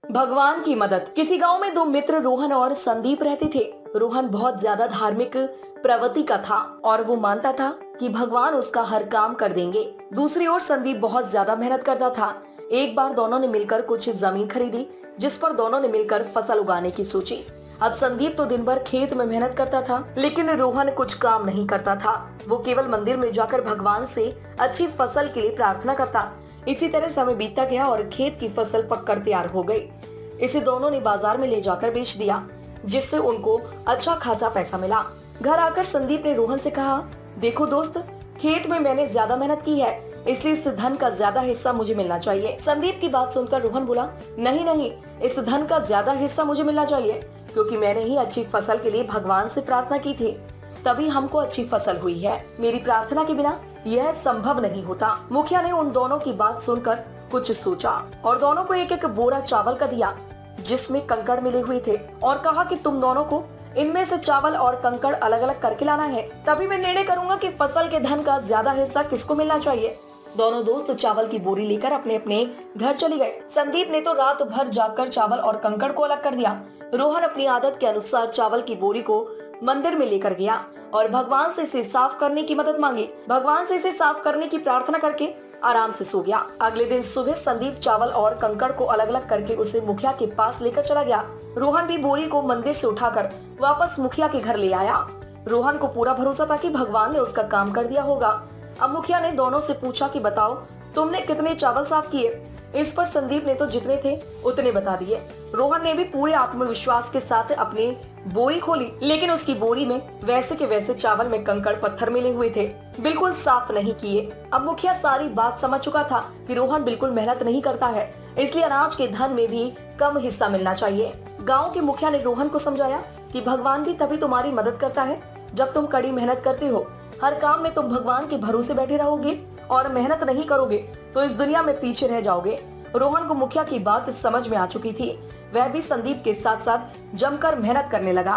भगवान की मदद। किसी गांव में दो मित्र रोहन और संदीप रहते थे। रोहन बहुत ज्यादा धार्मिक प्रवृत्ति का था और वो मानता था कि भगवान उसका हर काम कर देंगे। दूसरी ओर संदीप बहुत ज्यादा मेहनत करता था। एक बार दोनों ने मिलकर कुछ जमीन खरीदी, जिस पर दोनों ने मिलकर फसल उगाने की सोची। अब संदीप तो दिन भर खेत में मेहनत करता था, लेकिन रोहन कुछ काम नहीं करता था। वो केवल मंदिर में जाकर भगवान से अच्छी फसल के लिए प्रार्थना करता। इसी तरह समय बीतता गया और खेत की फसल पककर तैयार हो गई। इसे दोनों ने बाजार में ले जाकर बेच दिया, जिससे उनको अच्छा खासा पैसा मिला। घर आकर संदीप ने रोहन से कहा, देखो दोस्त, खेत में मैंने ज्यादा मेहनत की है, इसलिए इस धन का ज्यादा हिस्सा मुझे मिलना चाहिए। संदीप की बात सुनकर रोहन बोला, नहीं नहीं, इस धन का ज्यादा हिस्सा मुझे मिलना चाहिए, क्योंकि मैंने ही अच्छी फसल के लिए भगवान से प्रार्थना की थी, तभी हमको अच्छी फसल हुई है। मेरी प्रार्थना के बिना यह संभव नहीं होता। मुखिया ने उन दोनों की बात सुनकर कुछ सोचा और दोनों को एक एक बोरा चावल का दिया, जिसमें कंकड़ मिले हुए थे, और कहा कि तुम दोनों को इनमें से चावल और कंकड़ अलग अलग करके लाना है, तभी मैं निर्णय करूंगा कि फसल के धन का ज्यादा हिस्सा किसको मिलना चाहिए। दोनों दोस्त चावल की बोरी लेकर अपने अपने घर चले गए। संदीप ने तो रात भर जागकर चावल और कंकड़ को अलग कर दिया। रोहन अपनी आदत के अनुसार चावल की बोरी को मंदिर में लेकर गया और भगवान से इसे साफ करने की मदद मांगी। भगवान से इसे साफ करने की प्रार्थना करके आराम से सो गया। अगले दिन सुबह संदीप चावल और कंकड़ को अलग अलग करके उसे मुखिया के पास लेकर चला गया। रोहन भी बोरी को मंदिर से उठाकर वापस मुखिया के घर ले आया। रोहन को पूरा भरोसा था कि भगवान ने उसका काम कर दिया होगा। अब मुखिया ने दोनों से पूछा कि बताओ, तुमने कितने चावल साफ किए। इस पर संदीप ने तो जितने थे उतने बता दिए। रोहन ने भी पूरे आत्मविश्वास के साथ अपनी बोरी खोली, लेकिन उसकी बोरी में वैसे के वैसे चावल में कंकड़ पत्थर मिले हुए थे, बिल्कुल साफ नहीं किए। अब मुखिया सारी बात समझ चुका था कि रोहन बिल्कुल मेहनत नहीं करता है, इसलिए अनाज के धन में भी कम हिस्सा मिलना चाहिए। गाँव के मुखिया ने रोहन को समझाया कि भगवान भी तभी तुम्हारी मदद करता है जब तुम कड़ी मेहनत करते हो। हर काम में तुम भगवान के भरोसे बैठे रहोगे और मेहनत नहीं करोगे तो इस दुनिया में पीछे रह जाओगे। रोहन को मुखिया की बात समझ में आ चुकी थी। वह भी संदीप के साथ साथ जमकर मेहनत करने लगा।